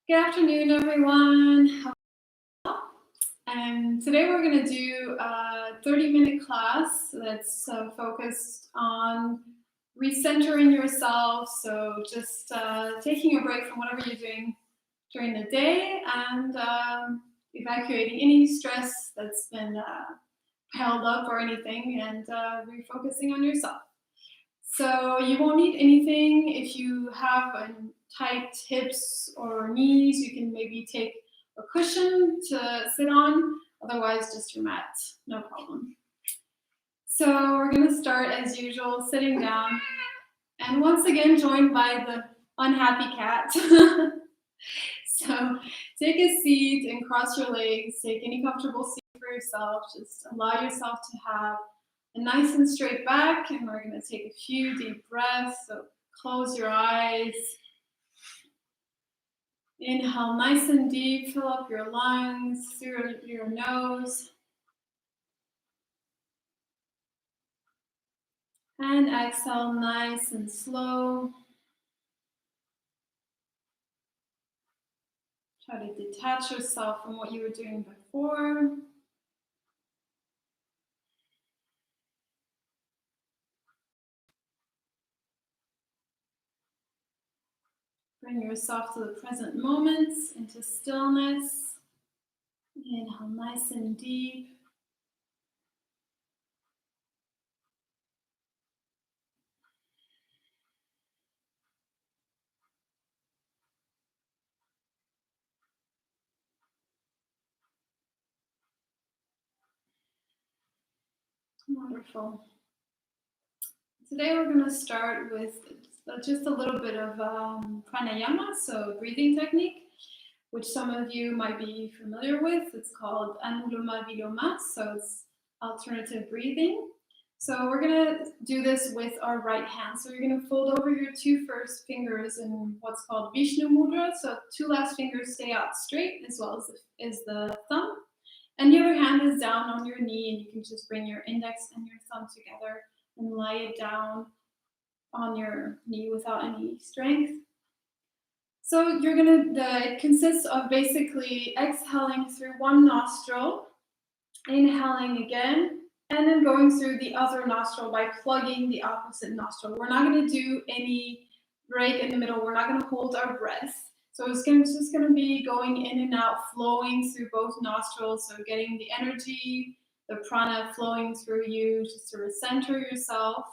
Good afternoon, everyone. Today we're going to do a 30-minute class that's focused on recentering yourself. So just taking a break from whatever you're doing during the day and evacuating any stress that's been held up or anything and refocusing on yourself. So you won't need anything. If you have tight hips or knees, you can maybe take a cushion to sit on. Otherwise, just your mat, no problem. So we're going to start as usual, sitting down. And once again, joined by the unhappy cat. So take a seat and cross your legs. Take any comfortable seat for yourself. Just allow yourself to have a nice and straight back, and we're going to take a few deep breaths. So close your eyes. Inhale nice and deep, fill up your lungs through your nose. And exhale nice and slow. Try to detach yourself from what you were doing before. Bring yourself to the present moment, into stillness. Inhale nice and deep. Wonderful. Today we're going to start with just a little bit of Pranayama, so breathing technique, which some of you might be familiar with. It's called Anuloma Viloma, so it's alternative breathing. So we're going to do this with our right hand. So you're going to fold over your two first fingers in what's called Vishnu Mudra. So two last fingers stay out straight, as well as the thumb. And the other hand is down on your knee, and you can just bring your index and your thumb together and lie it down on your knee without any strength. So it consists of basically exhaling through one nostril, inhaling again, and then going through the other nostril by plugging the opposite nostril. We're not going to do any break in the middle. We're not going to hold our breath. So it's just going to be going in and out, flowing through both nostrils. So getting the energy, the prana flowing through you, just to recenter yourself.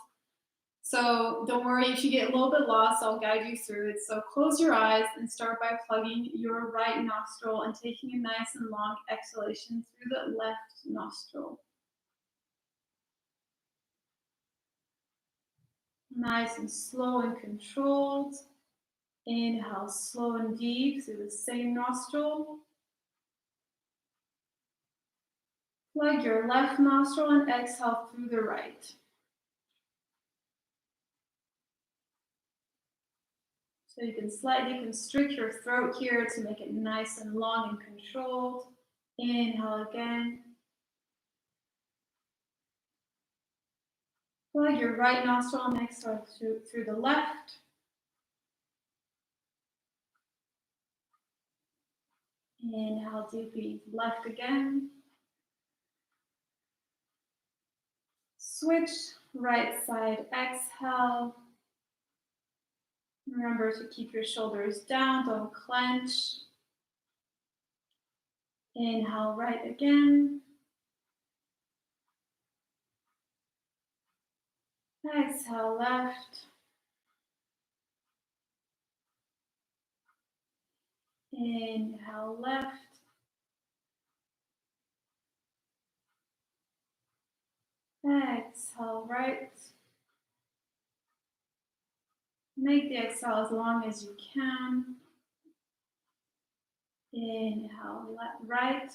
So don't worry if you get a little bit lost, I'll guide you through it. So close your eyes and start by plugging your right nostril and taking a nice and long exhalation through the left nostril. Nice and slow and controlled. Inhale slow and deep through the same nostril. Plug your left nostril and exhale through the right. So you can slightly constrict your throat here to make it nice and long and controlled. Inhale again. Plug your right nostril and exhale through the left. Inhale deeply, left again. Switch, right side, exhale. Remember to keep your shoulders down, don't clench. Inhale, right again. Exhale, left. Inhale, left. Exhale, right. Make the exhale as long as you can. Inhale, right.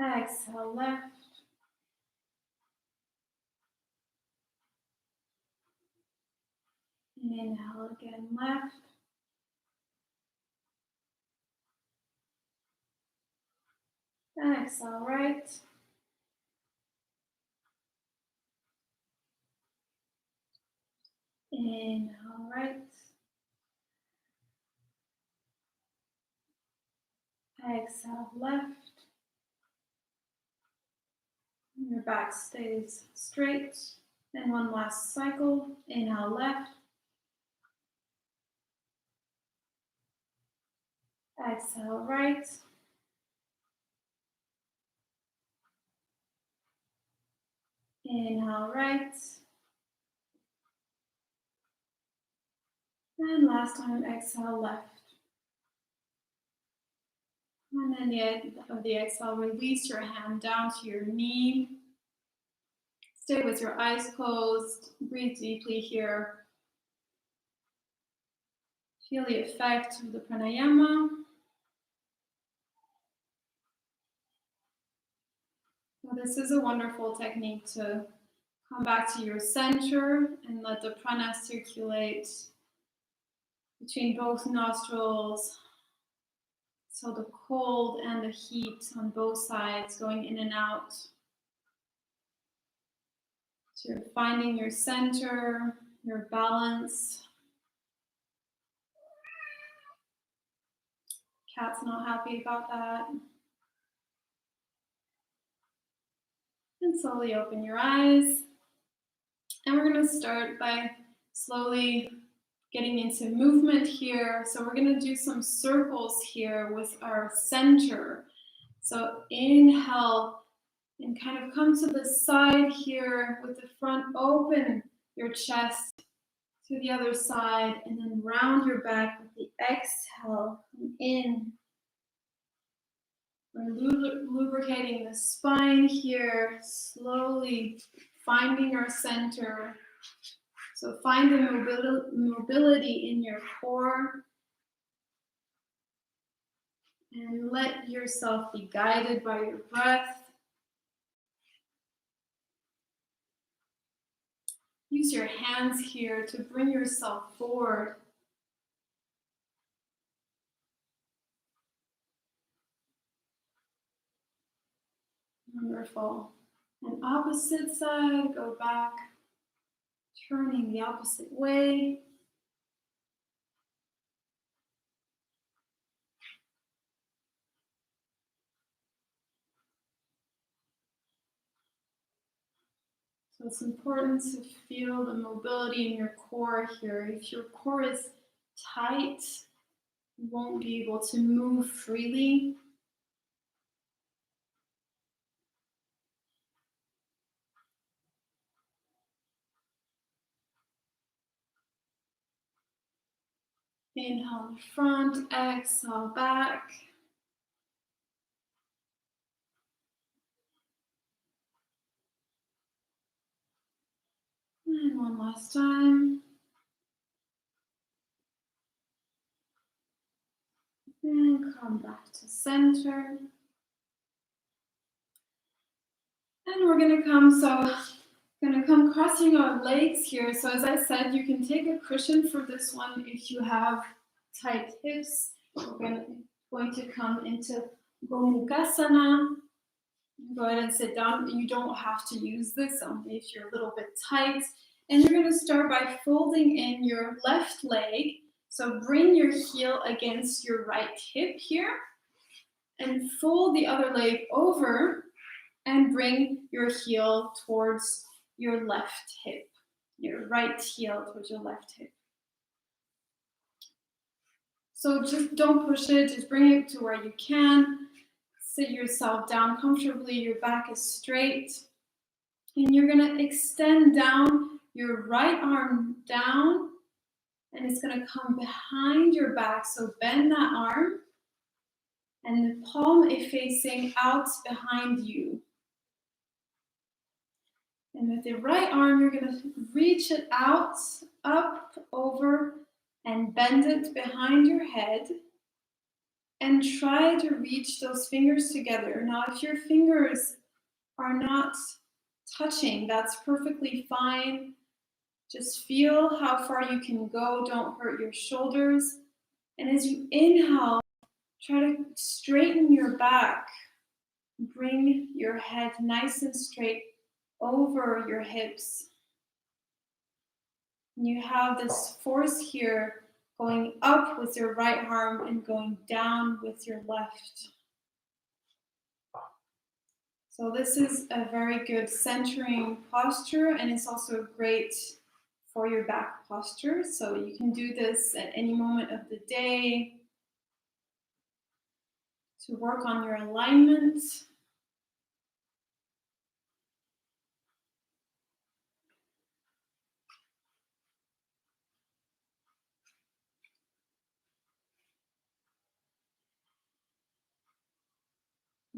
Exhale, left. Inhale again, left. Exhale, right. Inhale right. Exhale left. Your back stays straight. And one last cycle. Inhale left. Exhale right. Inhale right. And last time, exhale left. And then the end of the exhale, release your hand down to your knee. Stay with your eyes closed. Breathe deeply here. Feel the effect of the pranayama. Well, this is a wonderful technique to come back to your center and let the prana circulate between both nostrils. So the cold and the heat on both sides going in and out. So you're finding your center, your balance. Cat's not happy about that. And slowly open your eyes. And we're going to start by slowly getting into movement here. So we're going to do some circles here with our center. So inhale and kind of come to the side here with the front, open your chest to the other side, and then round your back with the exhale. Come in. We're lubricating the spine here, slowly finding our center. So find the mobility in your core and let yourself be guided by your breath. Use your hands here to bring yourself forward. Wonderful. And opposite side, go back, turning the opposite way. So it's important to feel the mobility in your core here. If your core is tight, you won't be able to move freely. Inhale front, exhale back. And one last time. And come back to center. And we're gonna come crossing our legs here. So as I said, you can take a cushion for this one if you have tight hips. We're going to come into Gomukhasana. Go ahead and sit down. You don't have to use this only if you're a little bit tight. And you're going to start by folding in your left leg. So bring your heel against your right hip here and fold the other leg over and bring your heel towards your left hip, your right heel towards your left hip. So just don't push it, just bring it to where you can. Sit yourself down comfortably, your back is straight. And you're gonna extend down your right arm down, and it's gonna come behind your back. So bend that arm, and the palm is facing out behind you. And with the right arm, you're gonna reach it out, up, over, and bend it behind your head. And try to reach those fingers together. Now, if your fingers are not touching, that's perfectly fine. Just feel how far you can go. Don't hurt your shoulders. And as you inhale, try to straighten your back. Bring your head nice and straight over your hips. And you have this force here going up with your right arm and going down with your left. So this is a very good centering posture, and it's also great for your back posture. So you can do this at any moment of the day to work on your alignment.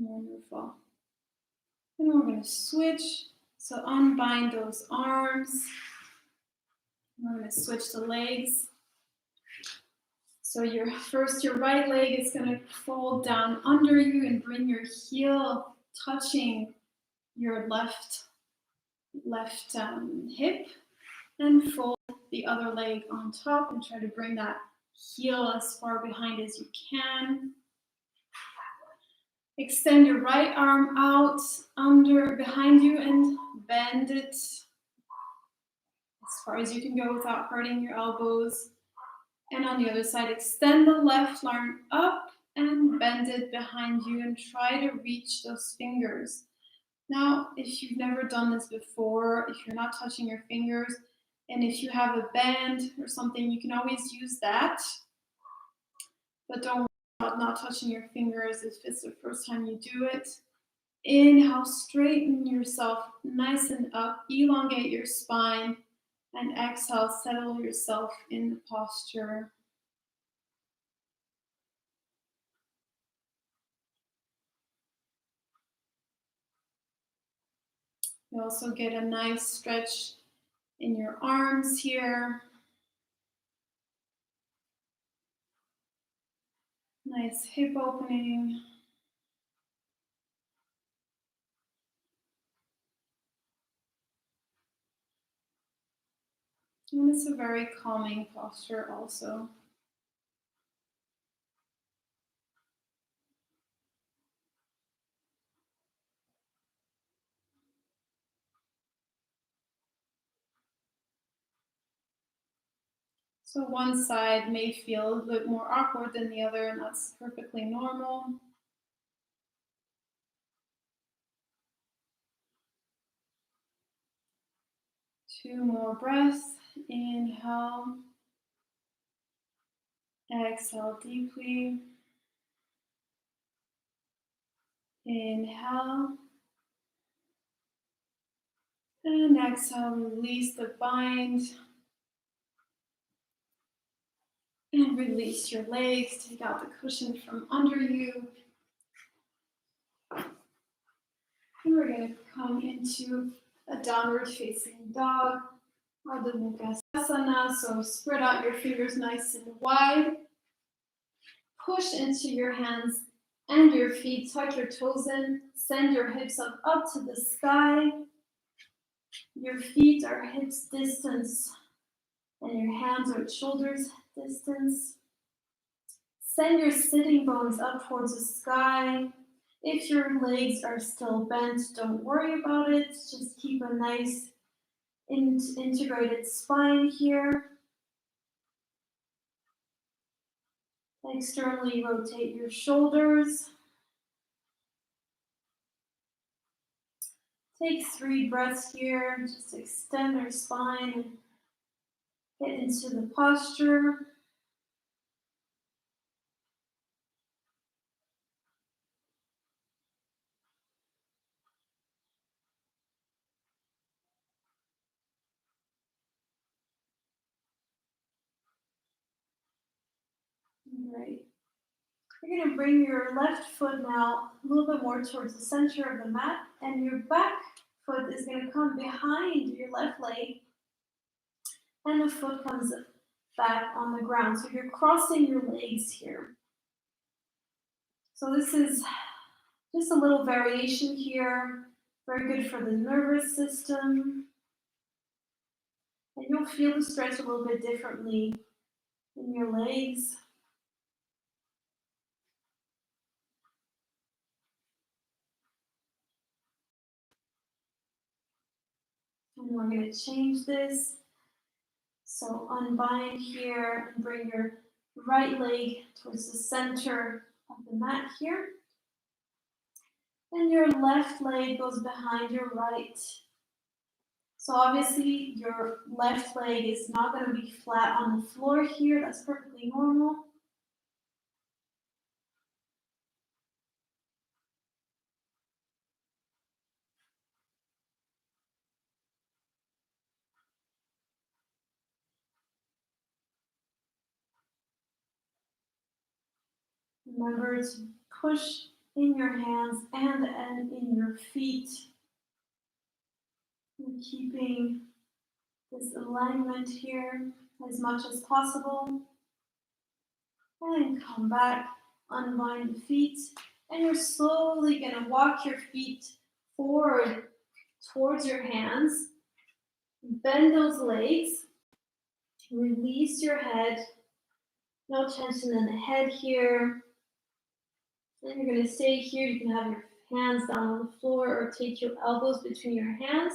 Wonderful. And we're going to switch. So unbind those arms. We're going to switch the legs. So your right leg is going to fold down under you and bring your heel touching your left hip, and fold the other leg on top and try to bring that heel as far behind as you can. Extend your right arm out behind you and bend it as far as you can go without hurting your elbows. And on the other side, extend the left arm up and bend it behind you and try to reach those fingers. Now, if you've never done this before, if you're not touching your fingers, and if you have a band or something, you can always use that. But don't worry about not touching your fingers if it's the first time you do it. Inhale, straighten yourself nice and up, elongate your spine, and exhale, settle yourself in the posture. You also get a nice stretch in your arms here. Nice hip opening. And it's a very calming posture also. So one side may feel a little bit more awkward than the other, and that's perfectly normal. Two more breaths. Inhale. Exhale deeply. Inhale. And exhale, release the bind. And release your legs. Take out the cushion from under you. And we're going to come into a downward facing dog. Ardha Mukha, so spread out your fingers nice and wide. Push into your hands and your feet. Tuck your toes in. Send your hips up to the sky. Your feet are hips distance, and your hands are shoulders distance. Send your sitting bones up towards the sky. If your legs are still bent, don't worry about it. Just keep a nice integrated spine here. Externally rotate your shoulders. Take 3 breaths here. Just extend our spine and get into the posture. Great. You're going to bring your left foot now a little bit more towards the center of the mat, and your back foot is going to come behind your left leg, and the foot comes back on the ground. So you're crossing your legs here. So this is just a little variation here. Very good for the nervous system. And you'll feel the stretch a little bit differently in your legs. And we're going to change this. So unbind here and bring your right leg towards the center of the mat here. And your left leg goes behind your right. So obviously your left leg is not going to be flat on the floor here. That's perfectly normal. Remember to push in your hands and in your feet. And keeping this alignment here as much as possible. And come back, unwind the feet. And you're slowly going to walk your feet forward towards your hands. Bend those legs. Release your head. No tension in the head here. Then you're going to stay here. You can have your hands down on the floor or take your elbows between your hands.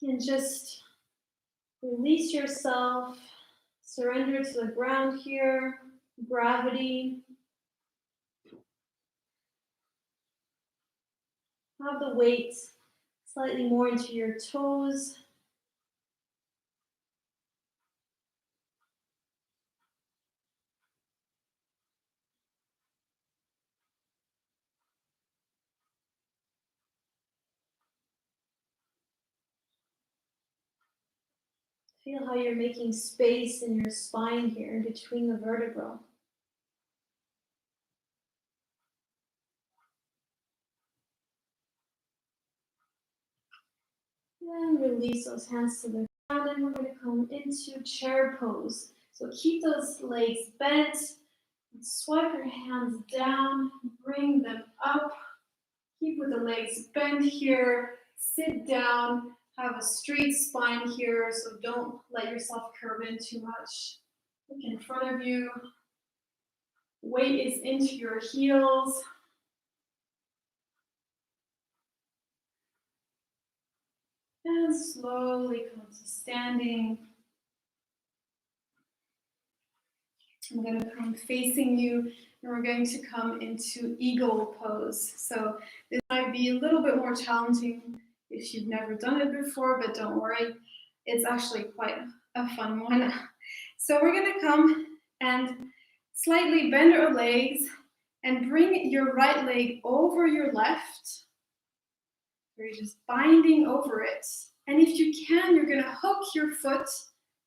And just release yourself. Surrender to the ground here. Gravity. Have the weight slightly more into your toes. Feel how you're making space in your spine here in between the vertebrae. And release those hands to the ground, and we're going to come into chair pose. So keep those legs bent, swipe your hands down, bring them up. Keep with the legs bent here, sit down, have a straight spine here, so don't let yourself curve in too much. Look in front of you. Weight is into your heels. And slowly come to standing. I'm going to come facing you, and we're going to come into eagle pose. So this might be a little bit more challenging if you've never done it before, but don't worry, it's actually quite a fun one. So we're going to come and slightly bend our legs and bring your right leg over your left. You're just binding over it. And if you can, you're going to hook your foot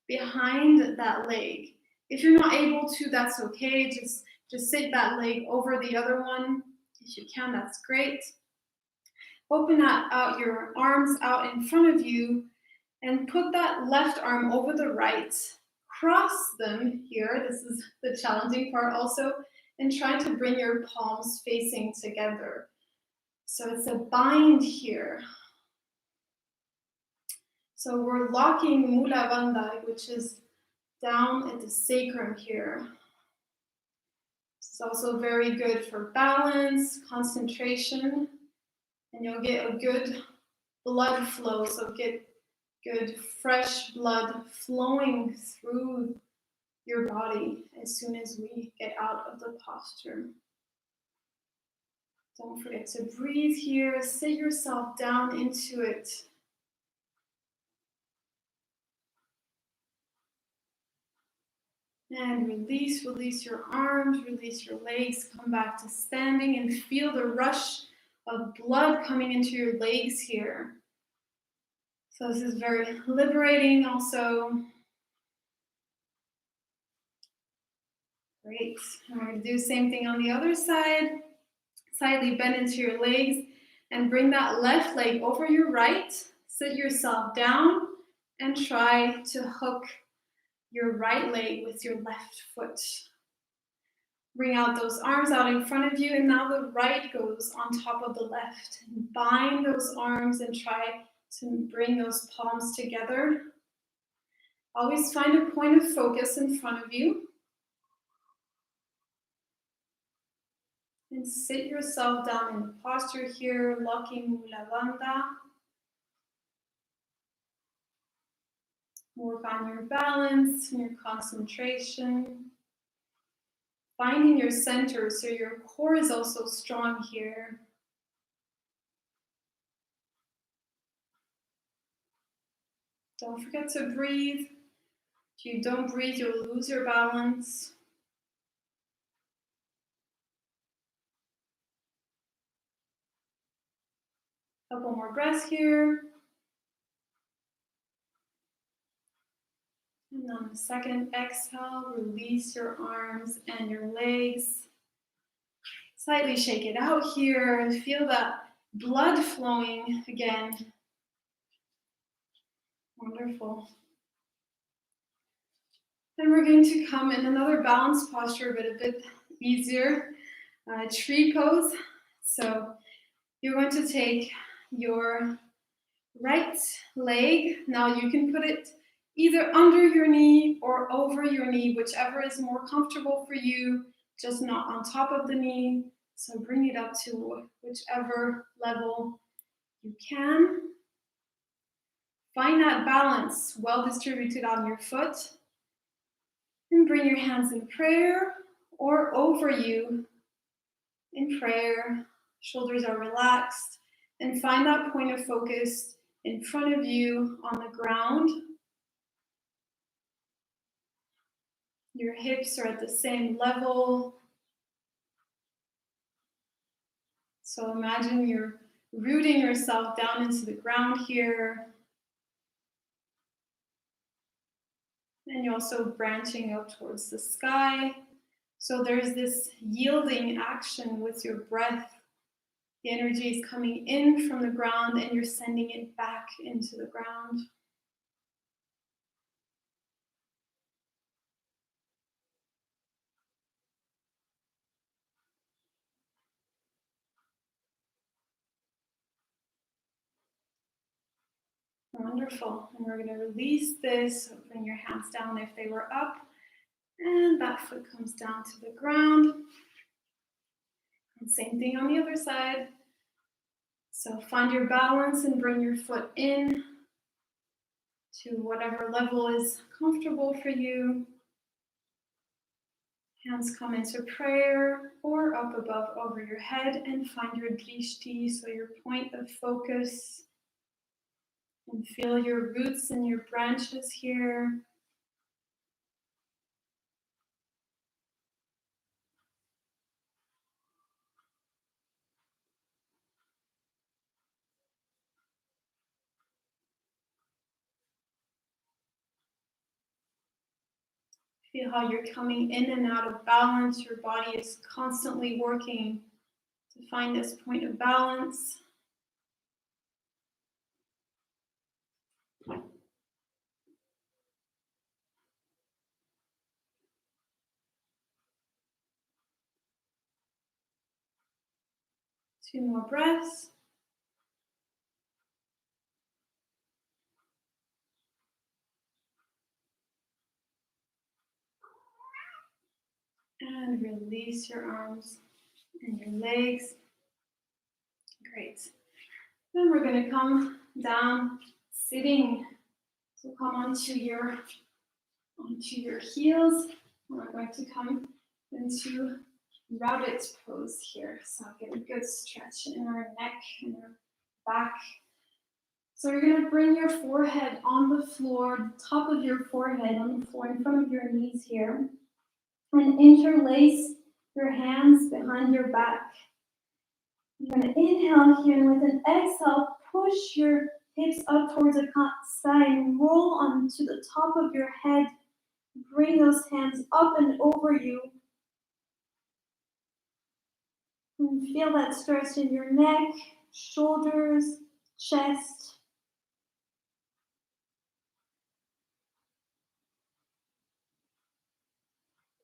behind that leg. If you're not able to, that's okay. Just sit that leg over the other one. If you can, that's great. Open out your arms out in front of you and put that left arm over the right. Cross them here. This is the challenging part also. And try to bring your palms facing together. So it's a bind here. So we're locking Mula Bandha, which is down at the sacrum here. It's also very good for balance, concentration, and you'll get a good blood flow. So get good fresh blood flowing through your body as soon as we get out of the posture. Don't forget to breathe here. Sit yourself down into it. And release your arms, release your legs, come back to standing and feel the rush of blood coming into your legs here. So this is very liberating also. Great. And we're going to do the same thing on the other side. Slightly bend into your legs and bring that left leg over your right. Sit yourself down and try to hook your right leg with your left foot. Bring out those arms out in front of you, and now the right goes on top of the left. Bind those arms and try to bring those palms together. Always find a point of focus in front of you. And sit yourself down in the posture here, locking Mula Bandha. Work on your balance and your concentration. Finding your center so your core is also strong here. Don't forget to breathe. If you don't breathe, you'll lose your balance. Couple more breaths here. And on the second exhale, release your arms and your legs. Slightly shake it out here and feel that blood flowing again. Wonderful. Then we're going to come in another balanced posture, but a bit easier. Tree pose. So you're going to take your right leg. Now you can put it either under your knee or over your knee, whichever is more comfortable for you, just not on top of the knee. So bring it up to whichever level you can. Find that balance well distributed on your foot. And bring your hands in prayer or over you in prayer. Shoulders are relaxed. And find that point of focus in front of you on the ground. Your hips are at the same level. So imagine you're rooting yourself down into the ground here. And you're also branching up towards the sky. So there's this yielding action with your breath. The energy is coming in from the ground and you're sending it back into the ground. Wonderful. And we're going to release this. So bring your hands down if they were up. And that foot comes down to the ground. And same thing on the other side. So find your balance and bring your foot in to whatever level is comfortable for you. Hands come into prayer or up above over your head and find your drishti, so your point of focus. And feel your roots and your branches here. Feel how you're coming in and out of balance. Your body is constantly working to find this point of balance. Two more breaths. And release your arms and your legs. Great. Then we're going to come down sitting. So come onto your heels. And we're going to come into rabbit pose here. So get a good stretch in our neck and our back. So you're going to bring your forehead on the floor, the top of your forehead on the floor in front of your knees here. And interlace your hands behind your back. You're going to inhale here, and with an exhale, push your hips up towards the sky and roll onto the top of your head. Bring those hands up and over you. And feel that stretch in your neck, shoulders, chest.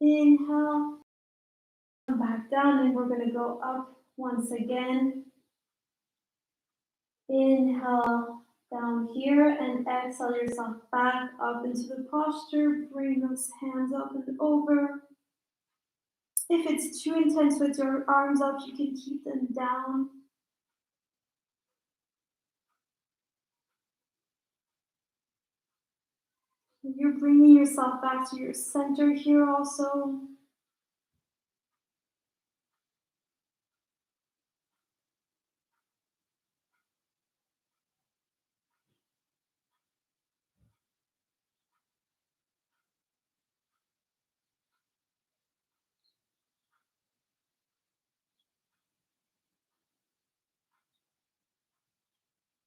Inhale. Come back down, and we're going to go up once again. Inhale down here and exhale yourself back up into the posture. Bring those hands up and over. If it's too intense with your arms up, you can keep them down. You're bringing yourself back to your center here also.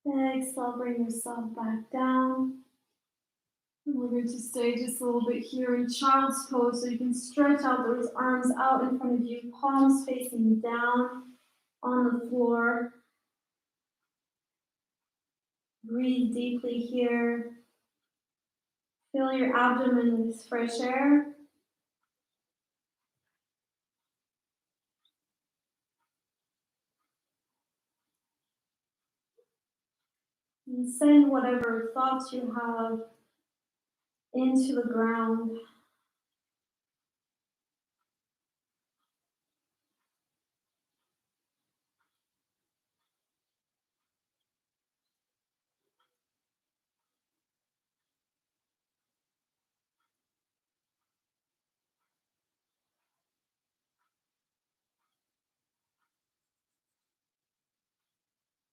Exhale, bring yourself back down. And we're going to stay just a little bit here in child's pose, so you can stretch out those arms out in front of you, palms facing down on the floor. Breathe deeply here. Fill your abdomen with fresh air. And send whatever thoughts you have into the ground.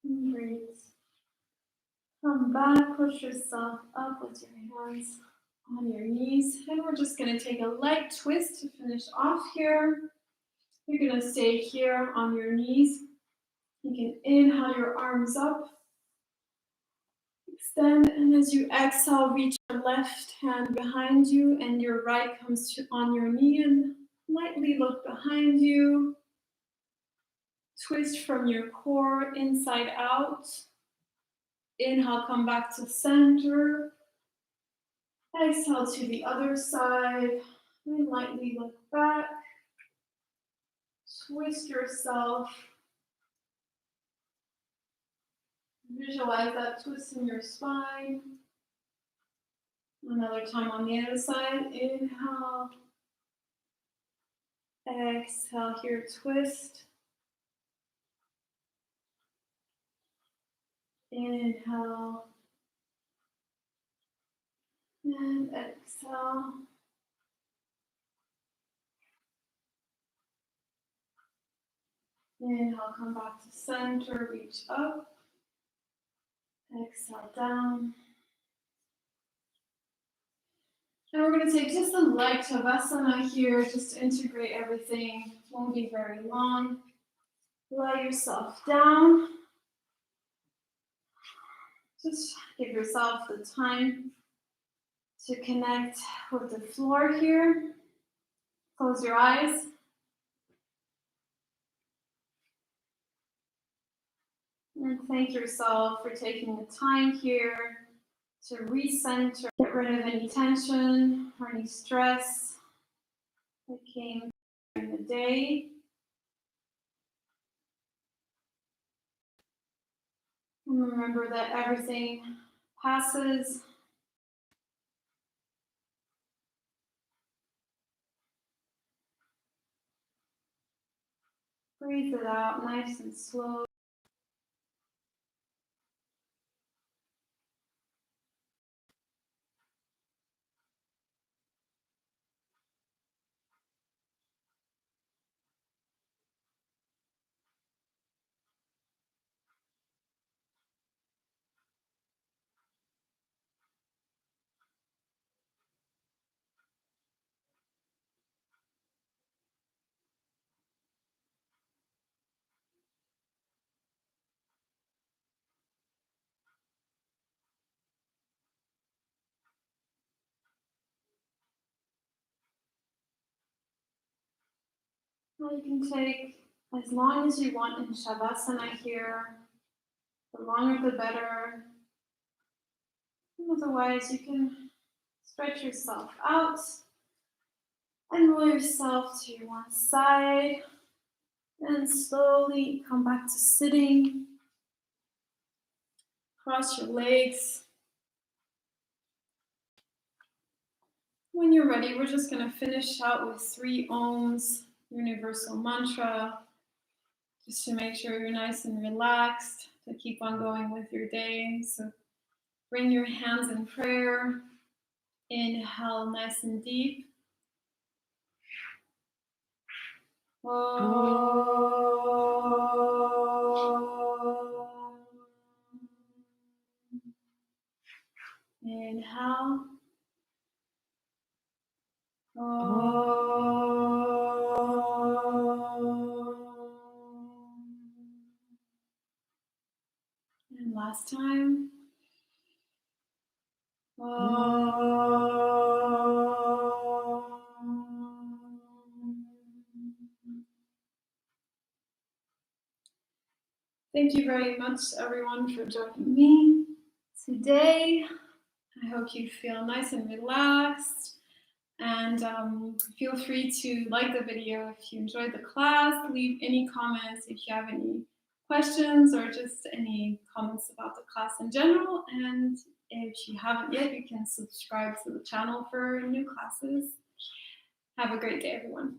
And breathe. Come back, push yourself up with your hands on your knees. And we're just going to take a light twist to finish off here. You're going to stay here on your knees. You can inhale your arms up. Extend, and as you exhale, reach your left hand behind you and your right comes on your knee and lightly look behind you. Twist from your core inside out. Inhale, come back to center. Exhale to the other side and lightly look back. Twist yourself. Visualize that twist in your spine. Another time on the other side. Inhale. Exhale here, twist. Inhale. And exhale. Inhale, come back to center, reach up. Exhale down. And we're going to take just a light Shavasana here, just to integrate everything. Won't be very long. Lie yourself down. Just give yourself the time to connect with the floor here. Close your eyes. And thank yourself for taking the time here to recenter, get rid of any tension or any stress that came during the day. And remember that everything passes. Breathe it out nice and slow. Now you can take as long as you want in Shavasana here. The longer the better. Otherwise, you can stretch yourself out and roll yourself to one side. And slowly come back to sitting. Cross your legs. When you're ready, we're just going to finish out with 3 Oms, universal mantra, just to make sure you're nice and relaxed to keep on going with your day. So bring your hands in prayer. Inhale nice and deep. Inhale. And last time. Thank you very much, everyone, for joining me today. I hope you feel nice and relaxed. And feel free to like the video if you enjoyed the class. Leave any comments if you have any questions or just any comments about the class in general. And if you haven't yet, you can subscribe to the channel for new classes. Have a great day, everyone.